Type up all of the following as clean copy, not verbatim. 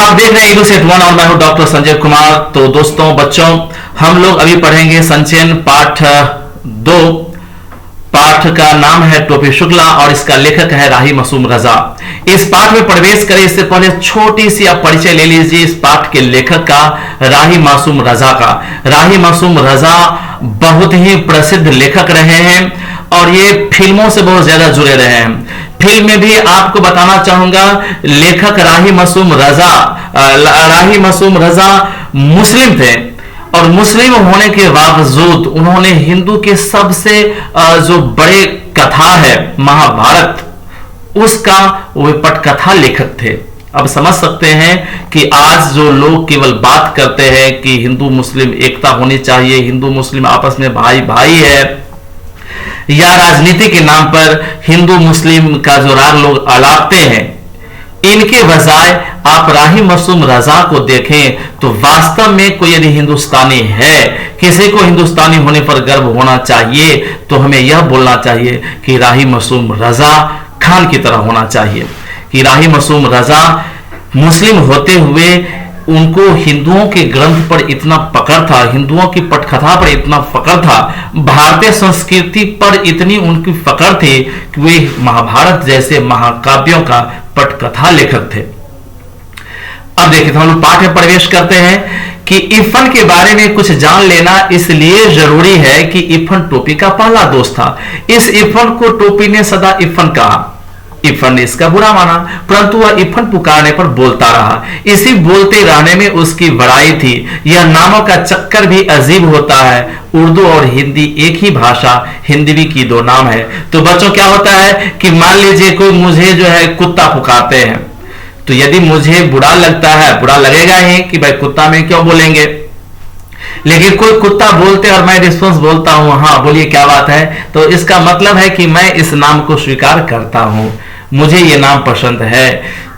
आप देख रहे हैं ईगल सेट वन और मैं हूं डॉक्टर संजय कुमार। तो दोस्तों, बच्चों, हम लोग अभी पढ़ेंगे संचयन पाठ 2। पाठ का नाम है टोपी शुक्ला और इसका लेखक है राही मासूम रजा। इस पाठ में प्रवेश करें इससे पहले छोटी सी आप परिचय ले लीजिए इस पाठ के लेखक का, राही मासूम रजा का। राही मासूम रजा बहुत ही प्रसिद्ध लेखक रहे हैं और ये फिल्मों से बहुत ज्यादा जुड़े रहे हैं। फिल्म में भी आपको बताना चाहूंगा, लेखक राही मासूम रजा मुस्लिम थे और मुस्लिम होने के बावजूद उन्होंने हिंदू के सबसे जो बड़े कथा है महाभारत, उसका वे पटकथा लेखक थे। अब समझ सकते हैं कि आज जो लोग केवल बात करते हैं कि हिंदू मुस्लिम एकता होनी चाहिए, हिंदू मुस्लिम आपस में भाई भाई है, या राजनीति के नाम पर हिंदू मुस्लिम का जो राग लोग अलापते हैं, इनके बजाय आप राही मासूम रजा को देखें तो वास्तव में कोई यदि हिंदुस्तानी है, किसी को हिंदुस्तानी होने पर गर्व होना चाहिए, तो हमें यह बोलना चाहिए कि राही मासूम रजा खान की तरह होना चाहिए। कि राही मासूम रजा मुस्लिम होते हुए उनको हिंदुओं के ग्रंथ पर इतना पकड़ था, हिंदुओं की पटकथा पर इतना पकड़ था, भारतीय संस्कृति पर इतनी उनकी पकड़ थी कि वे महाभारत जैसे महाकाव्यों का पटकथा लेखक थे। अब देखिए, हम लोग पाठ में प्रवेश करते हैं कि इरफान के बारे में कुछ जान लेना इसलिए जरूरी है कि इरफान टोपी का पहला दोस्त था। इस इरफान को टोपी ने सदा इरफान कहा। इरफान ने इसका बुरा माना, परंतु वह इरफान पुकारने पर बोलता रहा। इसी बोलते रहने में उसकी बड़ाई थी। यह नामों का चक्कर भी अजीब होता है। उर्दू और हिंदी एक ही भाषा, हिंदी की दो नाम है। तो बच्चों, क्या होता है कि मान लीजिए कोई मुझे जो है कुत्ता पुकारते हैं, तो यदि मुझे बुरा लगता है, बुरा लगेगा ही कि भाई कुत्ता में क्यों बोलेंगे, लेकिन कोई कुत्ता बोलते और मैं रिस्पॉन्स बोलता हूं, हाँ बोलिए क्या बात है, तो इसका मतलब है कि मैं इस नाम को स्वीकार करता हूं, मुझे ये नाम पसंद है।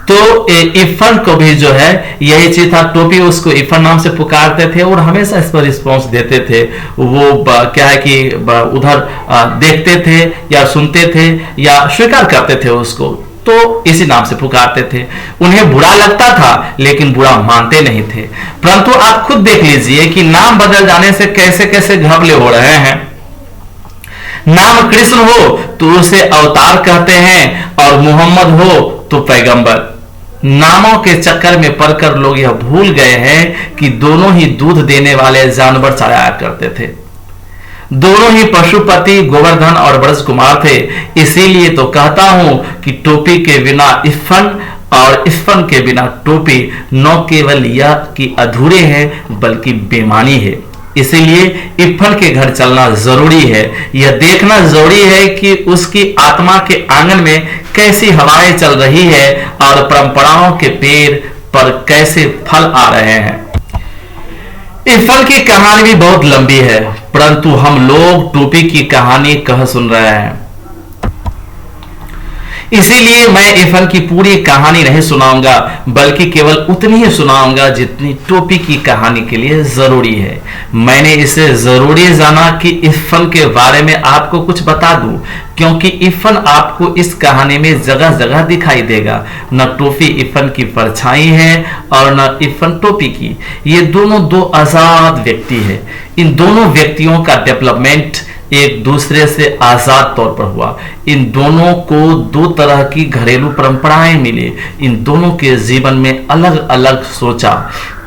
तो इरफान को भी जो है यही चीज था। टोपी उसको इरफान नाम से पुकारते थे और हमेशा इस पर रिस्पॉन्स देते थे। वो क्या है कि उधर देखते थे या सुनते थे या स्वीकार करते थे उसको, तो इसी नाम से पुकारते थे। उन्हें बुरा लगता था लेकिन बुरा मानते नहीं थे। परंतु आप खुद देख लीजिए कि नाम बदल जाने से कैसे कैसे घपले हो रहे हैं। नाम कृष्ण हो तो उसे अवतार कहते हैं और मोहम्मद हो तो पैगंबर। नामों के चक्कर में पड़कर लोग यह भूल गए हैं कि दोनों ही दूध देने वाले जानवर चढ़ाया करते थे। दोनों ही पशुपति गोवर्धन और ब्रज कुमार थे। इसीलिए तो कहता हूं कि टोपी के बिना इरफान और इरफान के बिना टोपी न केवल यह कि अधूरे हैं बल्कि बेमानी है। इसीलिए इरफान के घर चलना जरूरी है। यह देखना जरूरी है कि उसकी आत्मा के आंगन में कैसी हवाएं चल रही है और परंपराओं के पेड़ पर कैसे फल आ रहे हैं। इरफान की कहानी भी बहुत लंबी है, परंतु हम लोग टोपी की कहानी कह सुन रहे हैं। इसीलिए मैं इरफान की पूरी कहानी नहीं सुनाऊंगा, बल्कि केवल उतनी ही सुनाऊंगा जितनी टोपी की कहानी के लिए जरूरी है। मैंने इसे जरूरी जाना कि इरफान के बारे में आपको कुछ बता दूं, क्योंकि इरफान आपको इस कहानी में जगह जगह दिखाई देगा। न टोपी इरफान की परछाई है और न इरफान टोपी की। ये दोनों दो आजाद व्यक्ति है। इन दोनों व्यक्तियों का डेवलपमेंट एक दूसरे से आजाद तौर पर हुआ। इन दोनों को दो तरह की घरेलू परंपराएं मिली। इन दोनों के जीवन में अलग अलग सोचा,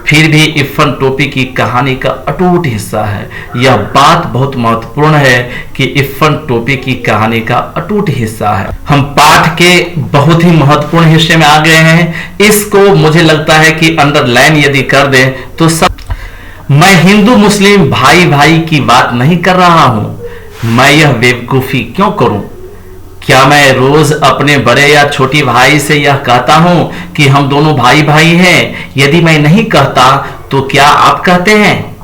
फिर भी इरफान टोपी की कहानी का अटूट हिस्सा है। यह बात बहुत महत्वपूर्ण है कि इरफान टोपी की कहानी का अटूट हिस्सा है। हम पाठ के बहुत ही महत्वपूर्ण हिस्से में आ गए हैं। इसको मुझे लगता है कि अंडरलाइन यदि कर दें तो सब। मैं हिंदू मुस्लिम भाई भाई की बात नहीं कर रहा हूं। मैं यह बेवकूफी क्यों करूं? क्या मैं रोज अपने बड़े या छोटी भाई से यह कहता हूं कि हम दोनों भाई भाई हैं? यदि मैं नहीं कहता तो क्या आप कहते हैं?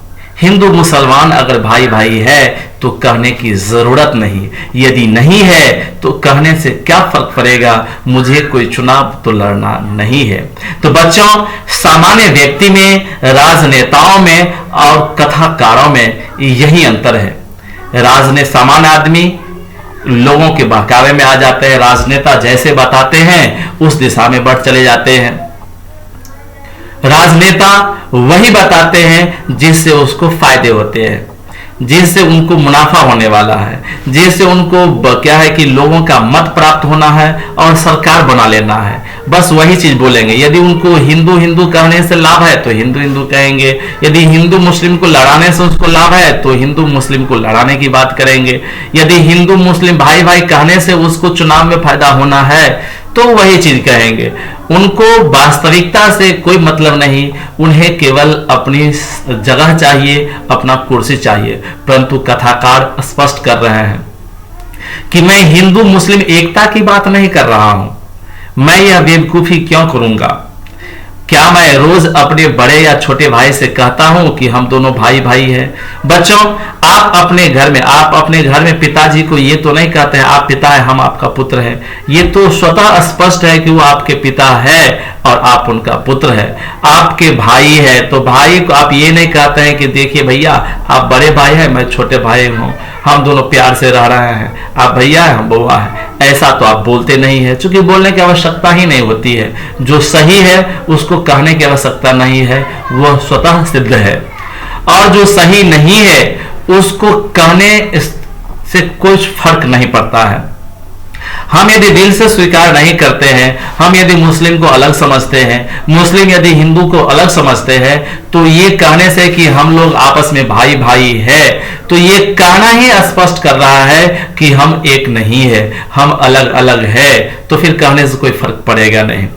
हिंदू मुसलमान अगर भाई भाई है तो कहने की जरूरत नहीं। यदि नहीं है तो कहने से क्या फर्क पड़ेगा? मुझे कोई चुनाव तो लड़ना नहीं है। तो बच्चों, सामान्य व्यक्ति में, राजनेताओं में और कथाकारों में यही अंतर है। सामान्य आदमी लोगों के बहकावे में आ जाते हैं। राजनेता जैसे बताते हैं उस दिशा में बढ़ चले जाते हैं। राजनेता वही बताते हैं जिससे उसको फायदे होते हैं, जिससे उनको मुनाफा होने वाला है, जिससे उनको क्या है कि लोगों का मत प्राप्त होना है और सरकार बना लेना है, बस वही चीज बोलेंगे। यदि उनको हिंदू हिंदू कहने से लाभ है तो हिंदू हिंदू कहेंगे, यदि हिंदू मुस्लिम को लड़ाने से उसको लाभ है तो हिंदू मुस्लिम को लड़ाने की बात करेंगे, यदि हिंदू मुस्लिम भाई भाई कहने से उसको चुनाव में फायदा होना है तो वही चीज कहेंगे। उनको वास्तविकता से कोई मतलब नहीं, उन्हें केवल अपनी जगह चाहिए, अपना कुर्सी चाहिए। परंतु कथाकार स्पष्ट कर रहे हैं कि मैं हिंदू मुस्लिम एकता की बात नहीं कर रहा हूं, मैं यह बेवकूफी क्यों करूंगा? क्या मैं रोज अपने बड़े या छोटे भाई से कहता हूं कि हम दोनों भाई भाई हैं? बच्चों, आप अपने घर में पिताजी को ये तो नहीं कहते हैं आप पिता है, हम आपका पुत्र है। ये तो स्वतः स्पष्ट है कि वो आपके पिता है और आप उनका पुत्र है। आपके भाई है तो भाई को आप ये नहीं कहते हैं कि देखिए भैया आप बड़े भाई हैं, मैं छोटे भाई हूं, हम दोनों प्यार से रह रहे हैं, आप भैया है हम बउआ है, ऐसा तो आप बोलते नहीं है, क्योंकि बोलने की आवश्यकता ही नहीं होती है। जो सही है उसको कहने की आवश्यकता नहीं है, वह स्वतः सिद्ध है। और जो सही नहीं है उसको कहने से कुछ फर्क नहीं पड़ता है। हम यदि दिल से स्वीकार नहीं करते हैं, हम यदि मुस्लिम को अलग समझते हैं, मुस्लिम यदि हिंदू को अलग समझते हैं, तो ये कहने से कि हम लोग आपस में भाई भाई है, तो ये कहना ही स्पष्ट कर रहा है कि हम एक नहीं है, हम अलग अलग है। तो फिर कहने से कोई फर्क पड़ेगा नहीं।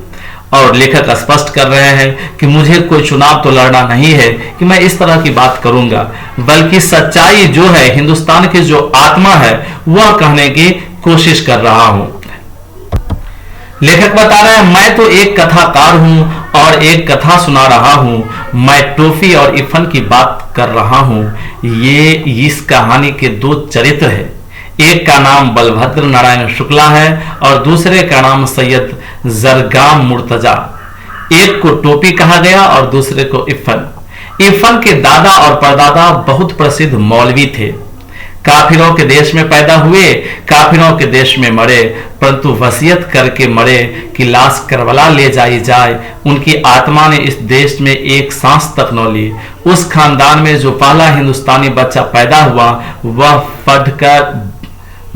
और लेखक स्पष्ट कर रहे हैं कि मुझे कोई चुनाव तो लड़ना नहीं है कि मैं इस तरह की बात करूंगा, बल्कि सच्चाई जो है, हिंदुस्तान की जो आत्मा है, वह कहने की कोशिश कर रहा हूं। लेखक बता रहे हैं मैं तो एक कथाकार हूं और एक कथा सुना रहा हूं, मैं टोफी और इफन की बात कर रहा हूं। ये इस कहानी के दो चरित्र हैं, एक का नाम बलभद्र नारायण शुक्ला है और दूसरे का नाम सैयद जरगाम मुर्तजा। एक को टोपी कहा गया और दूसरे को इफन। इफन के दादा और परदादा बहुत प्रसिद्ध मौलवी थे, काफिरों के देश में पैदा हुए, काफिरों के देश में मरे, परंतु वसीयत करके मरे कि लाश करबला ले जाई जाए। उनकी आत्मा ने इस देश में एक सांस तक न ली। उस खानदान में जो पहला हिंदुस्तानी बच्चा पैदा हुआ वह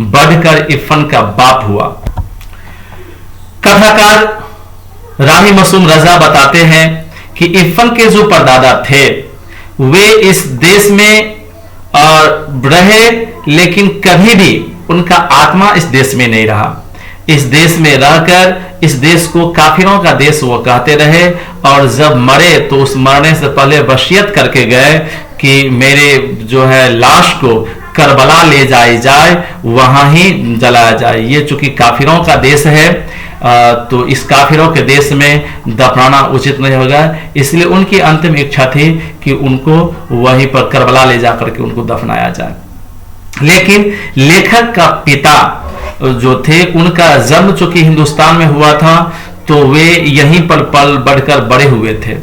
बढ़कर इफन का बाप हुआ। कथाकार राही मासूम रजा बताते हैं कि इफन के जो परदादा थे वे इस देश में रहे, लेकिन कभी भी उनका आत्मा इस देश में नहीं रहा। इस देश में रहकर इस देश को काफिरों का देश वो कहते रहे, और जब मरे तो उस मरने से पहले वसीयत करके गए कि मेरे जो है लाश को करबला ले जाई जाए, वहां ही जलाया जाए। ये चूंकि काफिरों का देश है तो इस काफिरों के देश में दफनाना उचित नहीं होगा, इसलिए उनकी अंतिम इच्छा थी कि उनको वहीं पर करबला ले जाकर के उनको दफनाया जाए। लेकिन लेखक का पिता जो थे उनका जन्म चूंकि हिंदुस्तान में हुआ था तो वे यहीं पर पल बढ़कर बड़े हुए थे।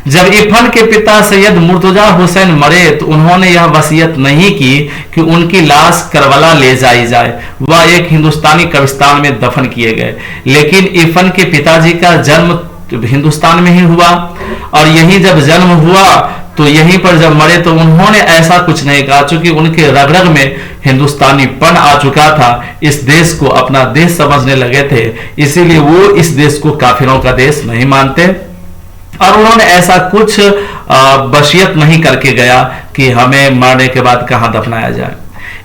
जब इफन के पिता सैयद मुर्तजा हुसैन मरे तो उन्होंने यह वसीयत नहीं की कि उनकी लाश करबला ले जाई जाए, वह एक हिंदुस्तानी कब्रिस्तान में दफन किए गए। लेकिन इफन के पिताजी का जन्म हिंदुस्तान में ही हुआ, और यही जब जन्म हुआ तो यहीं पर जब मरे तो उन्होंने ऐसा कुछ नहीं कहा, चूंकि उनके रग रग में हिंदुस्तानीपन आ चुका था, इस देश को अपना देश समझने लगे थे, इसीलिए वो इस देश को काफिरों का देश नहीं मानते। और उन्होंने ऐसा कुछ वसीयत नहीं करके गया कि हमें मरने के बाद कहां दफनाया जाए।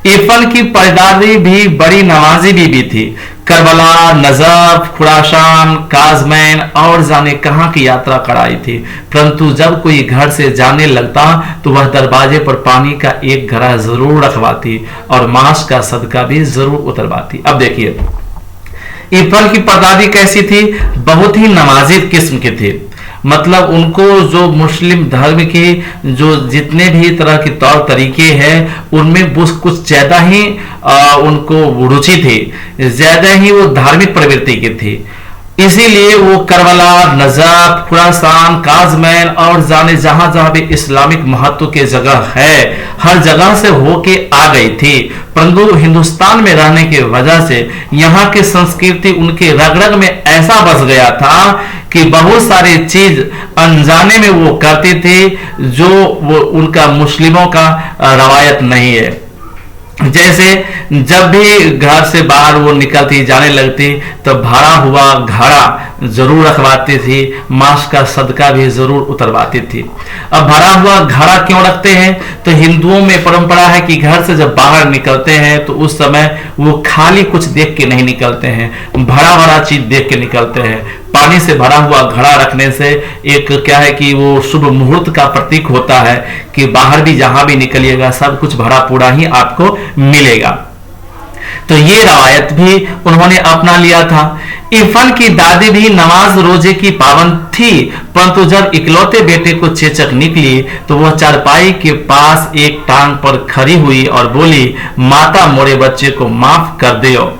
इफन की परदादी भी बड़ी नवाजी बीबी थी। करबला, नजफ, खुरासान, काजमैन और जाने कहां की यात्रा कराई थी, परंतु जब कोई घर से जाने लगता तो वह दरवाजे पर पानी का एक घड़ा जरूर रखवाती और मांस का सदका भी जरूर उतरवाती। अब देखिए इफन की परदादी कैसी थी, बहुत ही नवाजी किस्म की थी। मतलब उनको जो मुस्लिम धर्म के जो जितने भी तरह के तौर तरीके हैं उनमें कुछ ज्यादा ही उनको रुचि थी, ज्यादा ही वो धार्मिक प्रवृत्ति की थी। इसीलिए वो करबला, नजफ, खुरासान, काजमैन और जाने जहां जहां भी इस्लामिक महत्व के जगह है, हर जगह से होके आ गई थी। परंतु हिंदुस्तान में रहने की वजह से यहाँ की संस्कृति उनके रग रग में ऐसा बस गया था कि बहुत सारी चीज अनजाने में वो करते थे जो वो उनका मुस्लिमों का रवायत नहीं है। जैसे जब भी घर से बाहर वो निकलती जाने लगती तो भरा हुआ घड़ा जरूर रखवाती थी, मांस का सदका भी जरूर उतरवाती थी। अब भरा हुआ घड़ा क्यों रखते हैं? तो हिंदुओं में परंपरा है कि घर से जब बाहर निकलते हैं तो उस समय वो खाली कुछ देख के नहीं निकलते हैं, भरा भरा चीज देख के निकलते हैं। पानी से भरा हुआ घड़ा रखने से एक क्या है कि वो शुभ मुहूर्त का प्रतीक होता है कि बाहर भी जहां भी निकलिएगा सब कुछ भरा पूरा ही आपको मिलेगा। तो ये रवायत भी उन्होंने अपना लिया था। इरफान की दादी भी नमाज रोजे की पाबंद थी, परंतु जब इकलौते बेटे को चेचक निकली तो वह चारपाई के पास एक टांग पर खड़ी हुई और बोली, माता मोरे बच्चे को माफ कर दो।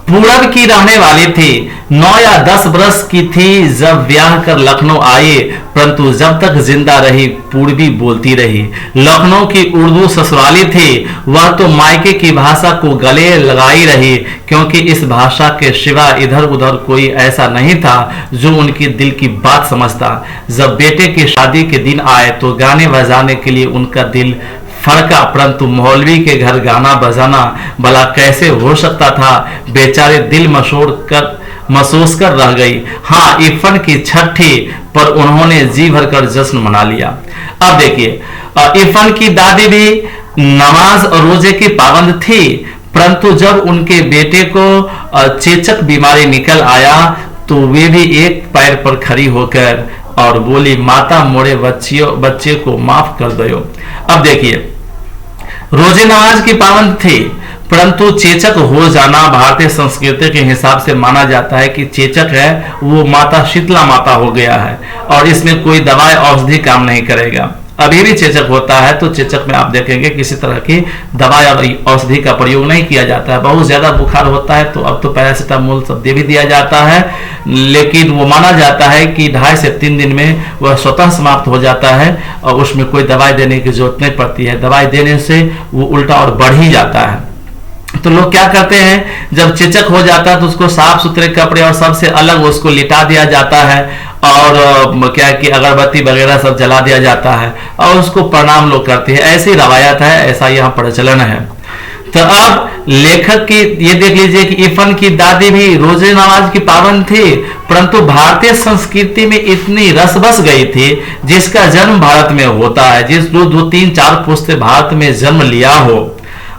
पूरब की रहने वाली थी, 9 या 10 बरस की थी जब ब्याह कर लखनऊ आई, परंतु जब तक जिंदा रही पूर्वी बोलती रही। लखनऊ की उर्दू ससुराली थी, वह तो मायके की भाषा को गले लगाई रही, क्योंकि इस भाषा के सिवा इधर उधर कोई ऐसा नहीं था जो उनकी दिल की बात समझता। जब बेटे की शादी के दिन आए तो गाने बजाने के लिए उनका दिल फड़का, परंतु मौलवी के घर गाना बजाना भला कैसे हो सकता था? बेचारे दिल महसूस कर रह गई। हाँ, इरफान की छठी पर उन्होंने जी भरकर जश्न मना लिया। अब देखिए, इरफान की दादी भी नमाज और रोजे की पाबंद थी, परंतु जब उनके बेटे को चेचक बीमारी निकल आया तो वे भी एक पैर पर खड़ी होकर और बोली, माता मोरे बच्चे को माफ कर दो। अब देखिए, रोजे नमाज की पाबंद थी, परंतु चेचक हो जाना भारतीय संस्कृति के हिसाब से माना जाता है कि चेचक है वो माता शीतला माता हो गया है और इसमें कोई दवाई औषधि काम नहीं करेगा। अभी भी चेचक होता है तो चेचक में आप देखेंगे किसी तरह की दवाई और औषधि का प्रयोग नहीं किया जाता है। बहुत ज्यादा बुखार होता है तो अब तो पैरासीटामोल सब दे भी दिया जाता है, लेकिन वो माना जाता है कि 2.5 से 3 दिन में वह स्वतः समाप्त हो जाता है और उसमें कोई दवाई देने की जरूरत नहीं पड़ती है। दवाई देने से वो उल्टा और बढ़ ही जाता है। तो लोग क्या करते हैं, जब चेचक हो जाता है तो उसको साफ सुथरे कपड़े और सबसे अलग उसको लिटा दिया जाता है और क्या कि अगरबत्ती वगैरह सब जला दिया जाता है और उसको प्रणाम लोग करते हैं। ऐसी रवायत है, ऐसा यहाँ प्रचलन है। तो अब लेखक की ये देख लीजिए कि इरफान की दादी भी रोजे नमाज की पाबंद थी, परंतु भारतीय संस्कृति में इतनी रस बस गई थी, जिसका जन्म भारत में होता है, जिस 2-3-4 पुश्ते भारत में जन्म लिया हो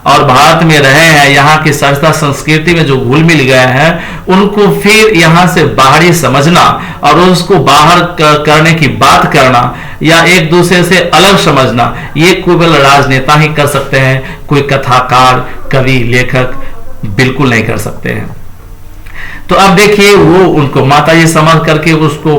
और भारत में रहे हैं, यहाँ की संस्था संस्कृति में जो घुल मिल गए हैं, उनको फिर यहाँ से बाहरी समझना और उसको बाहर करने की बात करना या एक दूसरे से अलग समझना, ये केवल राजनेता ही कर सकते हैं, कोई कथाकार, कवि, लेखक बिल्कुल नहीं कर सकते हैं। तो अब देखिए, वो उनको माता जी समझ करके उसको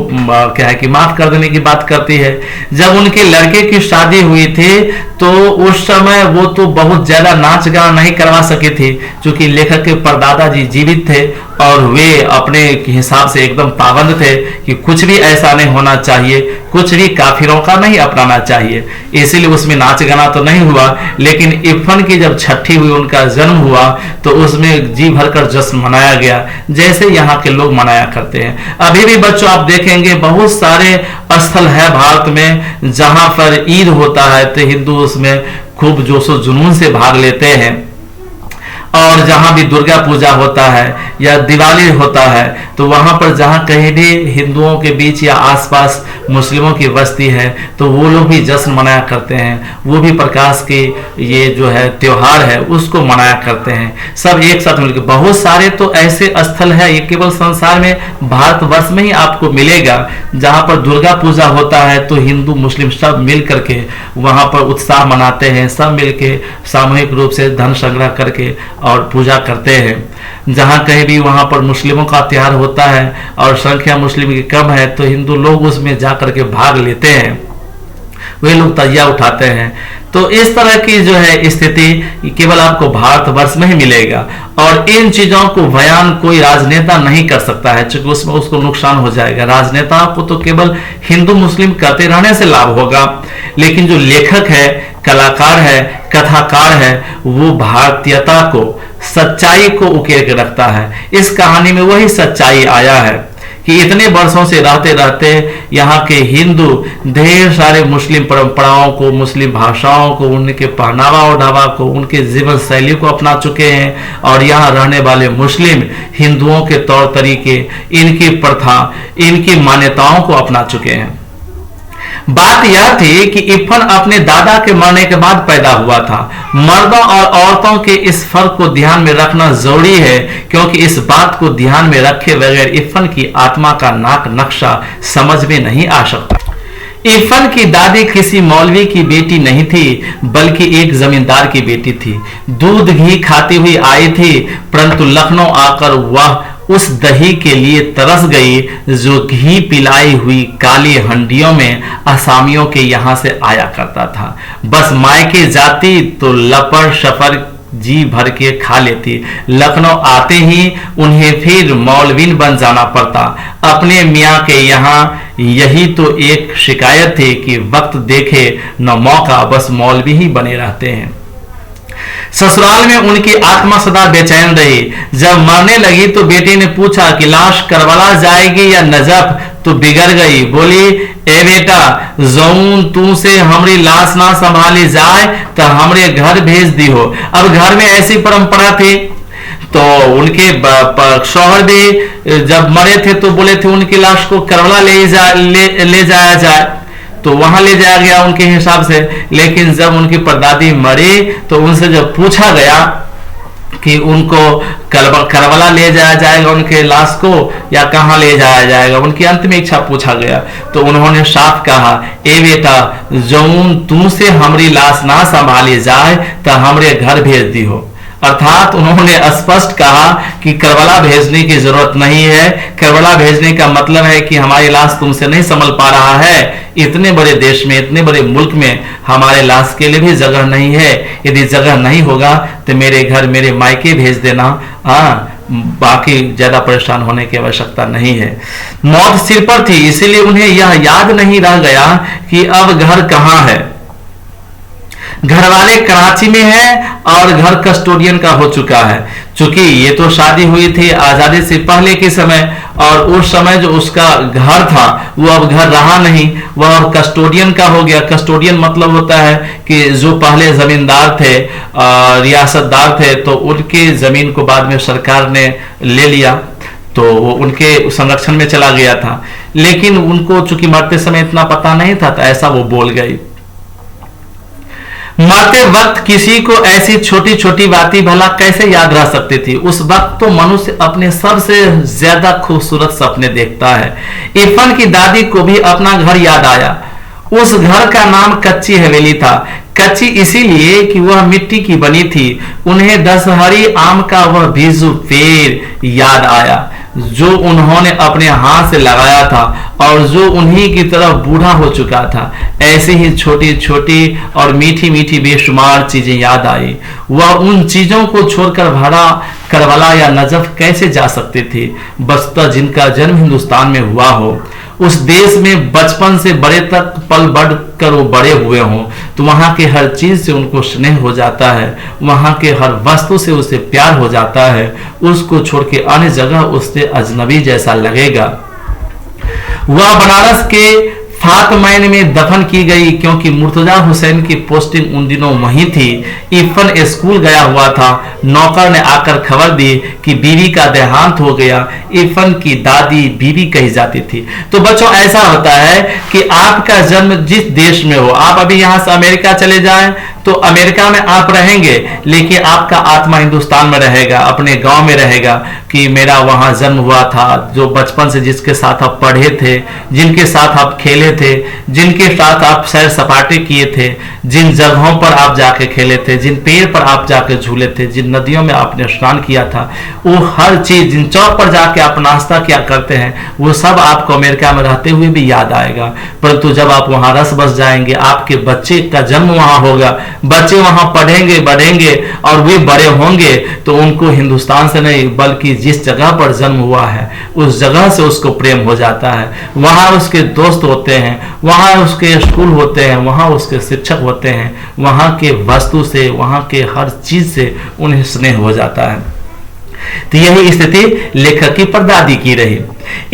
क्या है कि माफ कर देने की बात करती है। जब उनके लड़के की शादी हुई थी तो उस समय वो तो बहुत ज्यादा नाच गाना नहीं करवा सके थे, क्योंकि लेखक के परदादा जी जीवित थे और वे अपने हिसाब से एकदम पाबंद थे कि कुछ भी ऐसा नहीं होना चाहिए, कुछ भी काफिरों का नहीं अपनाना चाहिए, इसीलिए उसमें नाच गाना तो नहीं हुआ। लेकिन इरफान की जब छठी हुई, उनका जन्म हुआ, तो उसमें जी भरकर जश्न मनाया गया, जैसे यहाँ के लोग मनाया करते हैं। अभी भी बच्चों आप देखेंगे बहुत सारे स्थल है भारत में जहां पर ईद होता है तो हिंदू उसमें खूब जोशो जुनून से भाग लेते हैं, और जहां भी दुर्गा पूजा होता है या दिवाली होता है तो वहां पर जहां कहीं भी हिंदुओं के बीच या आसपास मुस्लिमों की बस्ती है तो वो लोग भी जश्न मनाया करते हैं, वो भी प्रकाश के ये जो है त्योहार है उसको मनाया करते हैं, सब एक साथ मिलकर। बहुत सारे तो ऐसे स्थल है, ये केवल संसार में भारतवर्ष में ही आपको मिलेगा जहां पर दुर्गा पूजा होता है तो हिंदू मुस्लिम सब मिल करके वहां पर उत्साह मनाते हैं, सब मिलके सामूहिक रूप से धन संग्रह करके और पूजा करते हैं। जहां कहीं भी वहां पर मुस्लिमों का त्योहार होता है और संख्या मुस्लिम की कम है तो हिंदू लोग उसमें जाकर के भाग लेते हैं। वे लोग तजिया उठाते हैं। तो इस तरह की जो है स्थिति केवल आपको भारतवर्ष में ही मिलेगा, और इन चीजों को बयान कोई राजनेता नहीं कर सकता है, क्योंकि उसमें उसको नुकसान हो जाएगा। राजनेता को तो केवल हिंदू मुस्लिम करते रहने से लाभ होगा, लेकिन जो लेखक है, कलाकार है, कथाकार है, वो भारतीयता को, सच्चाई को उकेर के रखता है। इस कहानी में वही सच्चाई आया है कि इतने वर्षों से रहते रहते यहाँ के हिंदू ढेर सारे मुस्लिम परंपराओं को, मुस्लिम भाषाओं को, उनके पहनावा ओढ़ावा को, उनके जीवन शैली को अपना चुके हैं, और यहाँ रहने वाले मुस्लिम हिंदुओं के तौर तरीके, इनकी प्रथा, इनकी मान्यताओं को अपना चुके हैं। बात यह थी कि इरफान अपने दादा के मरने के बाद पैदा हुआ था। मर्दों और औरतों के इस फर्क को ध्यान में रखना जरूरी है, क्योंकि इस बात को ध्यान में रखे बगैर इरफान की आत्मा का नाक नक्शा समझ में नहीं आ सकता। इरफान की दादी किसी मौलवी की बेटी नहीं थी, बल्कि एक जमींदार की बेटी थी। दूध घी खाती हुई आई थी, परंतु लखनऊ आकर वह उस दही के लिए तरस गई जो घी पिलाई हुई काली हंडियों में असामियों के यहां से आया करता था। बस मायके जाती तो लपड़ शफर जी भर के खा लेती। लखनऊ आते ही उन्हें फिर मौलवीन बन जाना पड़ता। अपने मियाँ के यहाँ यही तो एक शिकायत थी कि वक्त देखे न मौका, बस मौलवी ही बने रहते हैं। ससुराल में उनकी आत्मा सदा बेचैन रही। जब मरने लगी तो बेटे ने पूछा कि लाश करबला जाएगी या नजफ, तो बिगड़ गई। बोली, ए बेटा, जौन तू से हमारी लाश ना संभाली जाए तो हमरे घर भेज दी हो। अब घर में ऐसी परंपरा थी, तो उनके शौहर भी जब मरे थे तो बोले थे उनकी लाश को करबला ले जाया जाए, तो वहां ले जाया गया उनके हिसाब से। लेकिन जब उनकी परदादी मरी तो उनसे जब पूछा गया कि उनको करबला ले जाया जाएगा उनके लाश को या कहां ले जाया जाएगा, उनकी अंतिम इच्छा पूछा गया, तो उन्होंने साफ कहा, ए बेटा, जौन तू से हमारी लाश ना संभाली जाए तो हमरे घर भेज दी हो। अर्थात उन्होंने स्पष्ट कहा कि करबला भेजने की जरूरत नहीं है। करबला भेजने का मतलब है कि हमारी लाश तुमसे नहीं संभल पा रहा है। इतने बड़े देश में, इतने बड़े मुल्क में हमारे लाश के लिए भी जगह नहीं है। यदि जगह नहीं होगा तो मेरे घर, मेरे मायके भेज देना। बाकी ज्यादा परेशान होने की आवश्यकता नहीं है। मौत सिर पर थी, इसीलिए उन्हें यह याद नहीं रह गया कि अब घर कहाँ है। घर वाले कराची में है और घर कस्टोडियन का हो चुका है। चूंकि ये तो शादी हुई थी आजादी से पहले के समय, और उस समय जो उसका घर था वो अब घर रहा नहीं, वह अब कस्टोडियन का हो गया। कस्टोडियन मतलब होता है कि जो पहले जमींदार थे, रियासतदार थे, तो उनके जमीन को बाद में सरकार ने ले लिया, तो वो उनके संरक्षण में चला गया था। लेकिन उनको चूंकि मरते समय इतना पता नहीं था, तो ऐसा वो बोल गई। मरते वक्त किसी को ऐसी छोटी छोटी बातें भला कैसे याद रह सकती थी। उस वक्त तो मनुष्य अपने सबसे ज्यादा खूबसूरत सपने देखता है। इरफान की दादी को भी अपना घर याद आया। उस घर का नाम कच्ची हवेली था। कच्ची इसीलिए कि वह मिट्टी की बनी थी। उन्हें दशहरी आम का वह बीजू पेड़ याद आया जो उन्होंने अपने हाथ से लगाया था और जो उन्हीं की तरह बूढ़ा हो चुका था। ऐसी ही छोटी छोटी और मीठी मीठी बेशुमार चीजें याद आई। वह उन चीजों को छोड़कर भाड़ा करबला या नजफ कैसे जा सकती थी, बस्ता जिनका जन्म हिंदुस्तान में हुआ हो, उस देश में बचपन से बड़े तक पल बढ़ कर वो बड़े हुए हों, तो वहां के हर चीज से उनको स्नेह हो जाता है, वहां के हर वस्तु से उसे प्यार हो जाता है। उसको छोड़ के अन्य जगह उससे अजनबी जैसा लगेगा। वह बनारस के फातमैन में दफन की गई, क्योंकि मुर्तजा हुसैन की पोस्टिंग उन दिनों वहीं थी। इरफान स्कूल गया हुआ था। नौकर ने आकर खबर दी कि बीवी का देहांत हो गया। इरफान की दादी बीवी कही जाती थी। तो बच्चों, ऐसा होता है कि आपका जन्म जिस देश में हो, आप अभी यहाँ से अमेरिका चले जाएं तो अमेरिका में आप रहेंगे लेकिन आपका आत्मा हिंदुस्तान में रहेगा, अपने गांव में रहेगा कि मेरा वहां जन्म हुआ था, जो बचपन से जिसके साथ आप पढ़े थे, जिनके साथ आप खेले थे, जिनके साथ आप सैर सपाटे किए थे, जिन जगहों पर आप जाके खेले थे, जिन पेड़ पर आप जाके झूले थे, जिन नदियों में आपने स्नान किया था, वो हर चीज, जिन चौक पर जाके आप नाश्ता किया करते हैं, वो सब आपको अमेरिका में रहते हुए भी याद आएगा। परंतु जब आप वहां रस बस जाएंगे, आपके बच्चे का जन्म वहां होगा, बच्चे वहां पढ़ेंगे बढ़ेंगे और वे बड़े होंगे, तो उनको हिंदुस्तान से नहीं बल्कि जिस जगह पर जन्म हुआ है उस जगह से उसको प्रेम हो जाता है। वहां उसके दोस्त होते हैं, वहां उसके स्कूल होते हैं, वहां उसके शिक्षक होते हैं, वहां के वस्तु से, वहां के हर चीज से उन्हें स्नेह हो जाता है। तो यही स्थिति लेखक की परदादी की रही।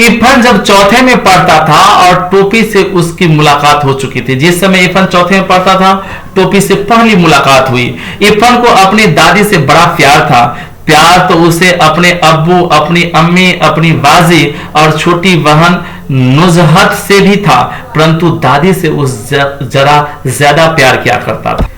इरफान जब चौथे में पढ़ता था और टोपी से उसकी मुलाकात हो चुकी थी। जिस समय इरफान चौथे में पढ़ता था, टोपी से पहली मुलाकात हुई। इरफान को अपनी दादी से बड़ा प्यार था। प्यार तो उसे अपने अब्बू, अपनी अम्मी, अपनी बाजी और छोटी बहन नुजहत से भी था, परंतु दादी से उस जरा ज्यादा प्यार किया करता था।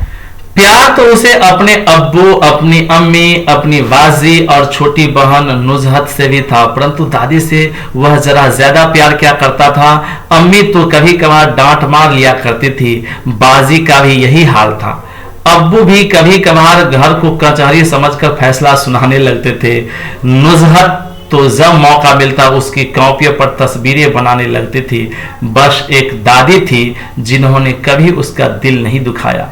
प्यार तो उसे अपने अब्बू, अपनी अम्मी, अपनी बाजी और छोटी बहन नुजहत से भी था, परंतु दादी से वह जरा ज्यादा प्यार क्या करता था। अम्मी तो कभी कभार डांट मार लिया करती थी, बाजी का भी यही हाल था। अब्बू भी कभी कभार घर को कचहरी समझकर फैसला सुनाने लगते थे। नुजहत तो जब मौका मिलता उसकी कॉपियों पर तस्वीरें बनाने लगती थी। बस एक दादी थी जिन्होंने कभी उसका दिल नहीं दुखाया।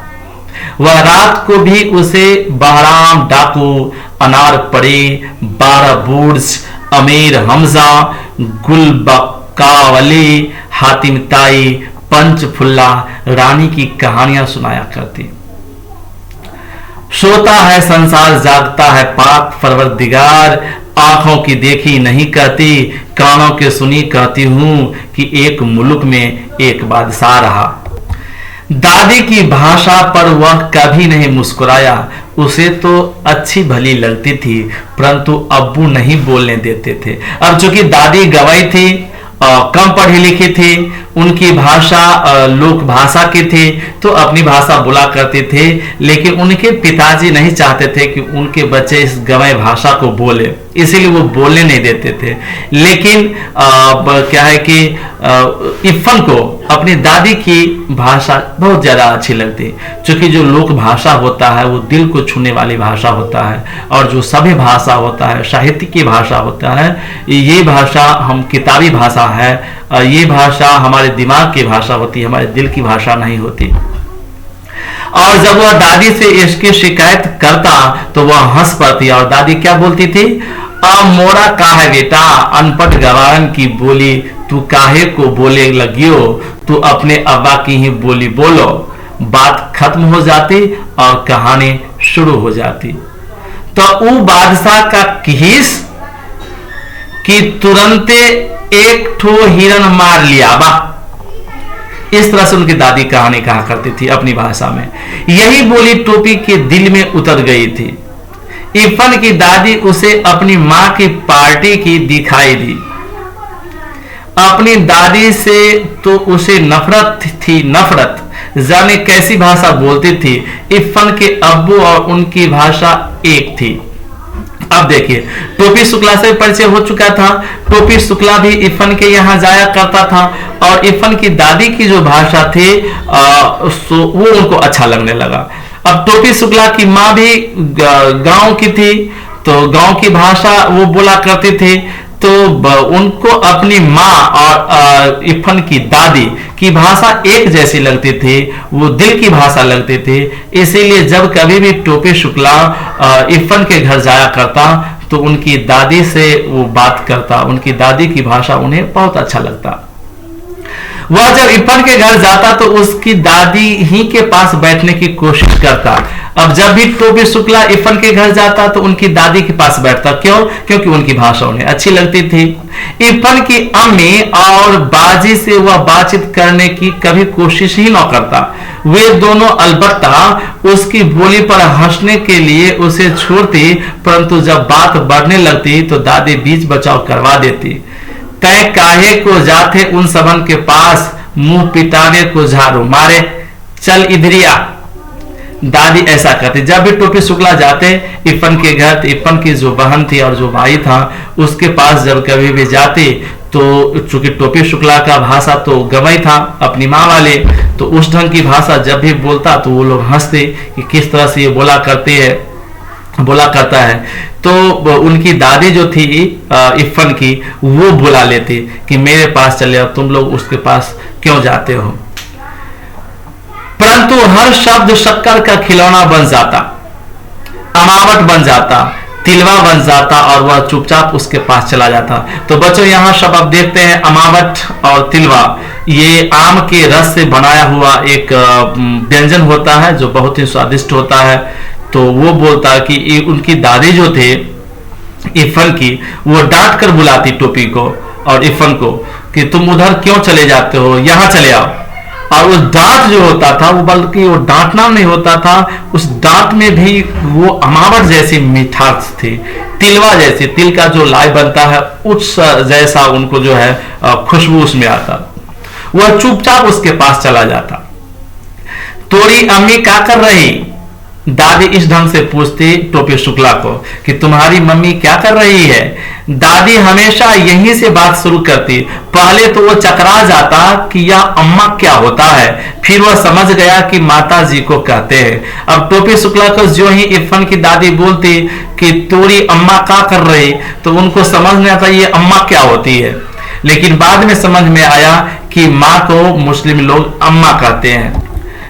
वह रात को भी उसे बहराम डाकू, अनार पड़े, 12 बुर्ज, अमीर हमजा, गुलबकावली, हातिम ताई, पंचफुल्ला, रानी की कहानियां सुनाया करती। सोता है संसार, जागता है पाक परवरदिगार, आंखों की देखी नहीं कहती, कानों के सुनी कहती हूं कि एक मुल्क में एक बादशाह रहा। दादी की भाषा पर वह कभी नहीं मुस्कुराया। उसे तो अच्छी भली लगती थी, परंतु अब्बू नहीं बोलने देते थे। अब चूंकि दादी गवाई थी, कम पढ़ी लिखी थी, उनकी भाषा लोक भाषा की थी, तो अपनी भाषा बोला करते थे, लेकिन उनके पिताजी नहीं चाहते थे कि उनके बच्चे इस गवाई भाषा को बोले, इसीलिए वो बोलने नहीं देते थे। लेकिन क्या है कि इरफान को अपनी दादी की भाषा बहुत ज्यादा अच्छी लगती, क्योंकि जो लोक भाषा होता है वो दिल को छूने वाली भाषा होता है, और जो सभ्य भाषा होता है, साहित्य की भाषा होता है, ये भाषा हम किताबी भाषा है, ये भाषा हमारे दिमाग की भाषा होती है, हमारे दिल की भाषा नहीं होती। और जब वह दादी से इसकी शिकायत करता तो वह हंस पड़ती, और दादी क्या बोलती थी, मोड़ा का है बेटा, अनपढ़ गवारन की बोली, तू काहे को बोले लगियो, तू अपने अब्बा की ही बोली बोलो। बात खत्म हो जाती और कहानी शुरू हो जाती। तो वो बादशाह का किहिस कि तुरंते एक ठो हिरन मार लिया बा। इस तरह से उनकी दादी कहानी कहा करती थी अपनी भाषा में। यही बोली टोपी के दिल में उतर गई थी। इरफान की दादी उसे अपनी मां की पार्टी की दिखाई दी। अपनी दादी से तो उसे नफरत थी, नफरत, जाने कैसी भाषा बोलती थी। इरफान के अब्बू और उनकी भाषा एक थी। अब देखिए, टोपी शुक्ला से परिचय हो चुका था। टोपी शुक्ला भी इरफान के यहाँ जाया करता था, और इरफान की दादी की जो भाषा थी वो उनको अच्छा लगने लगा। अब टोपी शुक्ला की माँ भी गांव की थी, तो गांव की भाषा वो बोला करती थी, तो उनको अपनी माँ और इरफान की दादी की भाषा एक जैसी लगती थी, वो दिल की भाषा लगती थी। इसीलिए जब कभी भी टोपी शुक्ला इरफान के घर जाया करता तो उनकी दादी से वो बात करता, उनकी दादी की भाषा उन्हें बहुत अच्छा लगता। वह जब इरफान के घर जाता तो उसकी दादी ही के पास बैठने की कोशिश करता। अब जब भी टोपी शुक्ला इरफान के घर जाता तो उनकी दादी के पास बैठता। क्यों? क्योंकि उनकी भाषा उन्हें अच्छी लगती थी। इरफान की अम्मी और बाजी से वह बातचीत करने की कभी कोशिश ही न करता। वे दोनों अलबत्ता उसकी बोली पर हंसने के लिए उसे छोड़ती, परंतु जब बात बढ़ने लगती तो दादी बीच बचाव करवा देती। तय काहे को जाते उन सबन के पास, मुंह पिटाने को झाड़ू मारे, चल इधरिया। दादी ऐसा करती। जब भी टोपी शुक्ला जाते इरफान के घर, तो इरफान की जो बहन थी और जो भाई था उसके पास जब कभी भी जाते, तो चूंकि टोपी शुक्ला का भाषा तो गवई था अपनी माँ वाले, तो उस ढंग की भाषा जब भी बोलता तो वो लोग हंसते कि किस तरह से ये बोला करता है। तो उनकी दादी जो थी इरफान की, वो बुला लेती कि मेरे पास चले आओ, तुम लोग उसके पास क्यों जाते हो। परंतु हर शब्द शक्कर का खिलौना बन जाता, अमावट बन जाता, तिलवा बन जाता और वह चुपचाप उसके पास चला जाता। तो बच्चों यहाँ शब्द आप देखते हैं, अमावट और तिलवा, ये आम के रस से बनाया हुआ एक व्यंजन होता है जो बहुत ही स्वादिष्ट होता है। तो वो बोलता कि उनकी दादी जो थे इरफान की, वो डांट कर बुलाती टोपी को और इरफान को कि तुम उधर क्यों चले जाते हो, यहां चले आओ। और उस डांट जो होता था वो बल्कि वो डांटना नहीं होता था, उस डांट में भी वो अमावट जैसी मिठास थी, तिलवा जैसी, तिल का जो लाई बनता है उस जैसा उनको जो है खुशबू उसमें आता। वह चुपचाप उसके पास चला जाता। तोरी अम्मी क्या कर रही, दादी इस ढंग से पूछती टोपी शुक्ला को कि तुम्हारी मम्मी क्या कर रही है। दादी हमेशा यहीं से बात शुरू करती। पहले तो वो चकरा जाता कि यह अम्मा क्या होता है, फिर वह समझ गया कि माता जी को कहते हैं। अब टोपी शुक्ला को जो ही इरफान की दादी बोलती कि तोरी अम्मा क्या कर रही, तो उनको समझ नहीं आता ये अम्मा क्या होती है। लेकिन बाद में समझ में आया कि माँ को मुस्लिम लोग अम्मा कहते हैं।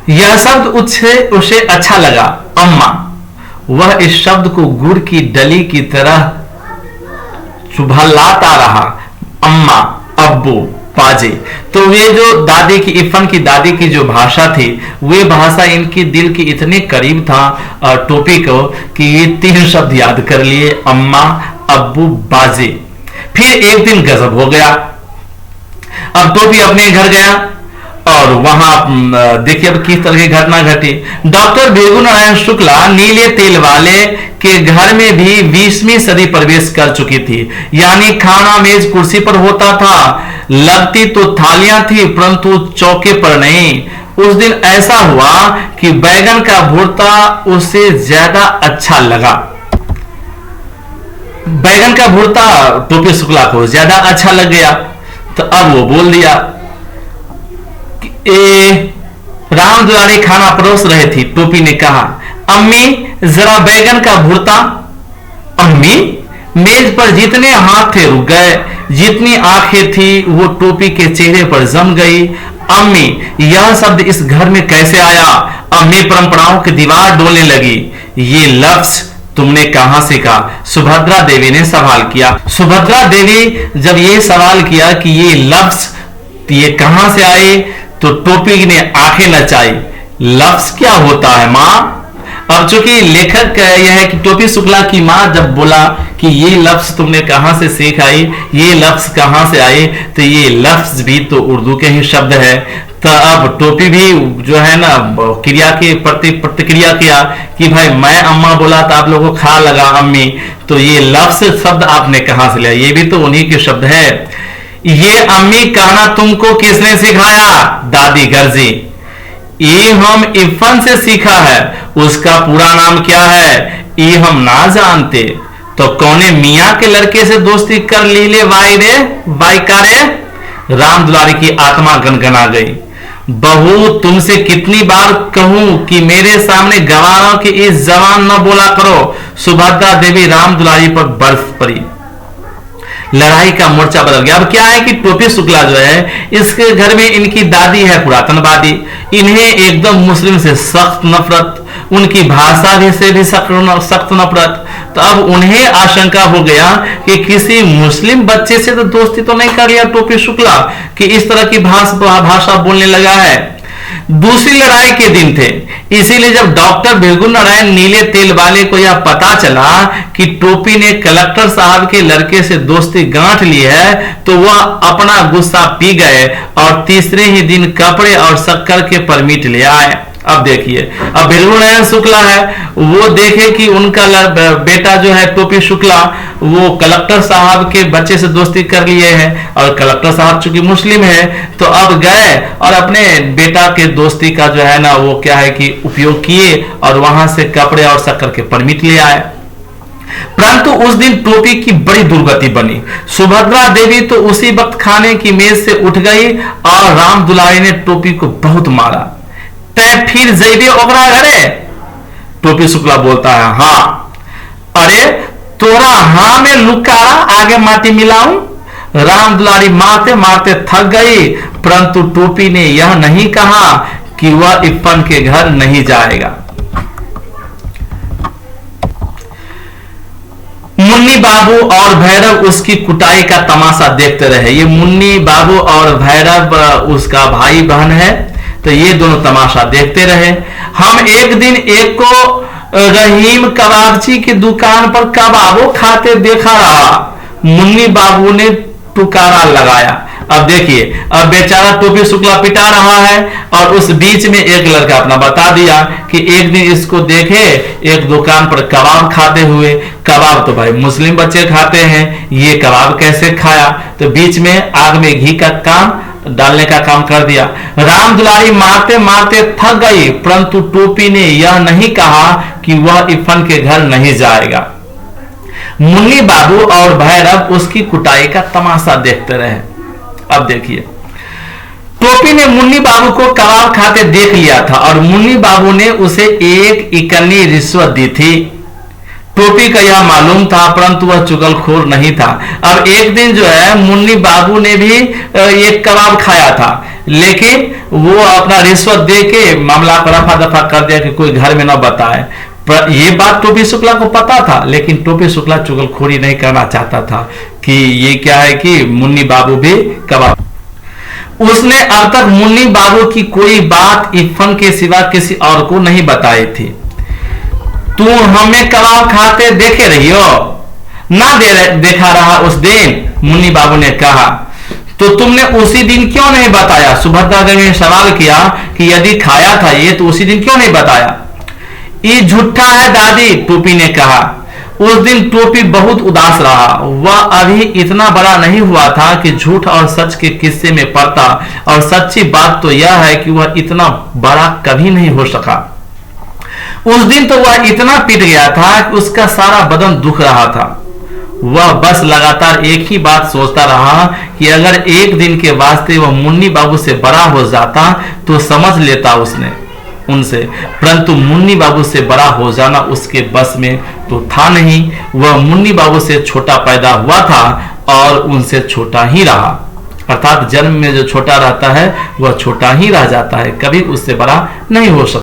यह शब्द उसे अच्छा लगा, अम्मा। वह इस शब्द को गुड़ की डली की तरह चुभलाता रहा, अम्मा, अब्बू, पाजे। तो ये जो दादी की, इरफान की दादी की जो भाषा थी, वे भाषा इनकी दिल के इतने करीब था टोपी को कि ये 3 शब्द याद कर लिए, अम्मा, अब्बू, बाजे। फिर एक दिन गजब हो गया। अब टोपी अपने घर गया और वहां देखिए अब किस तरह की घटना घटी। डॉक्टर बेगू नारायण शुक्ला नीले तेल वाले के घर में भी 20वीं सदी प्रवेश कर चुकी थी। यानी खाना मेज कुर्सी पर होता था, लगती तो थालियां थी परंतु चौके पर नहीं। उस दिन ऐसा हुआ कि बैगन का भुर्ता उसे ज्यादा अच्छा लगा। बैगन का भुर्ता टोपी शुक्ला को ज्यादा अच्छा लग गया। तो अब वो बोल दिया, राम दुलारी खाना परोस रहे थी। टोपी ने कहा, अम्मी जरा बैगन का भुर्ता। अम्मी मेज पर जितने हाथ थे रुक गए, जितनी आंखें थी वो टोपी के चेहरे पर जम गई। अम्मी यह शब्द इस घर में कैसे आया। अम्मी परंपराओं की दीवार डोलने लगी। ये लफ्ज तुमने कहां सीखा, सुभद्रा देवी ने सवाल किया। सुभद्रा देवी जब ये सवाल किया कि ये लफ्ज ये कहां से आए, तो टोपी ने आंखें नचाई। लफ्ज क्या होता है मां। अब चूंकि लेखक यह है कि टोपी शुक्ला की मां जब बोला कि ये लफ्ज तुमने कहां से सीख आई, ये लफ्ज कहां से आए, तो ये लफ्ज भी तो उर्दू के ही शब्द है। तो अब टोपी भी जो है ना क्रिया के प्रति प्रतिक्रिया किया कि भाई मैं अम्मा बोला तो आप लोगों को खा लगा अम्मी, तो ये लफ्ज शब्द आपने कहां से लिया, ये भी तो उन्हीं के शब्द है। ये अम्मी कहना तुमको किसने सिखाया, दादी गर्जी। ये हम इरफान से सीखा है। उसका पूरा नाम क्या है, ये हम ना जानते। तो कौने मियाँ के लड़के से दोस्ती कर ली ले वाई कारे। राम दुलारी की आत्मा गनगना गई। बहू तुमसे कितनी बार कहूं कि मेरे सामने गवारों की इस जबान न बोला करो। सुभद्रा देवी राम दुलारी पर बरस पड़ी। लड़ाई का मोर्चा बदल गया। अब क्या है कि टोपी शुक्ला जो है, इसके घर में इनकी दादी है पुरातनवादी, इन्हें एकदम मुस्लिम से सख्त नफरत, उनकी भाषा से भी सख्त नफरत। तो अब उन्हें आशंका हो गया कि किसी मुस्लिम बच्चे से तो दोस्ती तो नहीं कर लिया टोपी शुक्ला कि इस तरह की भाषा बोलने लगा है। दूसरी लड़ाई के दिन थे, इसीलिए जब डॉक्टर बेगू नारायण नीले तेल वाले को यह पता चला कि टोपी ने कलेक्टर साहब के लड़के से दोस्ती गांठ ली है, तो वह अपना गुस्सा पी गए और तीसरे ही दिन कपड़े और शक्कर के परमिट ले आए। अब देखिए, अब बिरजू शुक्ला है, वो देखे कि उनका बेटा जो है टोपी शुक्ला, वो कलेक्टर साहब के बच्चे से दोस्ती कर लिए हैं, और कलेक्टर साहब चूंकि मुस्लिम है तो अब गए और अपने बेटा के दोस्ती का जो है ना वो क्या है कि उपयोग किए और वहां से कपड़े और शक्कर के परमिट ले आए। परंतु उस दिन टोपी की बड़ी दुर्गति बनी। सुभद्रा देवी तो उसी वक्त खाने की मेज से उठ गई और राम दुलारी ने टोपी को बहुत मारा। तय फिर जैबे ओकरा घरे? टोपी शुक्ला बोलता है हाँ। अरे तोरा हाँ में लुकारा आगे माटी मिलाऊं? राम दुलारी मारते मारते थक गई, परंतु टोपी ने यह नहीं कहा कि वह इप्पन के घर नहीं जाएगा। मुन्नी बाबू और भैरव उसकी कुटाई का तमाशा देखते रहे। ये मुन्नी बाबू और भैरव उसका भाई बहन है, तो ये दोनों तमाशा देखते रहे। हम एक दिन एक को रहीम कबाबची की दुकान पर कबाबो खाते देखा रहा। मुन्नी बाबू ने पुकारा लगाया। अब देखिए, अब बेचारा टोपी शुक्ला पिटा रहा है और उस बीच में एक लड़का अपना बता दिया कि एक दिन इसको देखे एक दुकान पर कबाब खाते हुए। कबाब तो भाई मुस्लिम बच्चे खाते हैं, ये कबाब कैसे खाया? तो बीच में आग में घी का काम डालने का काम कर दिया। राम दुलारी मारते मारते थक गई, परंतु टोपी ने यह नहीं कहा कि वह इफन के घर नहीं जाएगा। मुन्नी बाबू और भैरव उसकी कुटाई का तमाशा देखते रहे। अब देखिए, टोपी ने मुन्नी बाबू को कबाब खाते देख लिया था और मुन्नी बाबू ने उसे 1 इकन्नी रिश्वत दी थी। टोपी का यह मालूम था, परंतु वह चुगलखोर नहीं था। अब एक दिन जो है मुन्नी बाबू ने भी एक कबाब खाया था, लेकिन वो अपना रिश्वत दे के मामला को रफा दफा कर दिया कि कोई घर में न बताए। पर ये बात टोपी शुक्ला को पता था, लेकिन टोपी शुक्ला चुगलखोरी नहीं करना चाहता था कि ये क्या है कि मुन्नी बाबू भी कबाब। उसने अब तक मुन्नी बाबू की कोई बात इरफान के सिवा किसी और को नहीं बताई थी। तू हमें कबाब खाते देखे रही हो ना? देखा रहा उस दिन, मुन्नी बाबू ने कहा। तो तुमने उसी दिन क्यों नहीं बताया? सुभद्रा देवी ने सवाल किया कि यदि खाया था ये तो उसी दिन क्यों नहीं बताया? ये झूठा है दादी, टोपी ने कहा। उस दिन टोपी बहुत उदास रहा। वह अभी इतना बड़ा नहीं हुआ था कि झूठ और सच के किस्से में पड़ता, और सच्ची बात तो यह है कि वह इतना बड़ा कभी नहीं हो सका। उस दिन तो वह इतना पिट गया था कि उसका सारा बदन दुख रहा था। वह बस लगातार एक ही बात सोचता रहा कि अगर एक दिन के वास्ते वह मुन्नी बाबू से बड़ा हो जाता तो समझ लेता उसने उनसे, परंतु मुन्नी बाबू से बड़ा हो जाना उसके बस में तो था नहीं। वह मुन्नी बाबू से छोटा पैदा हुआ था और उनसे छोटा ही रहा। अर्थात जन्म में जो छोटा रहता है वह छोटा ही रह जाता है, कभी उससे बड़ा नहीं हो सकता।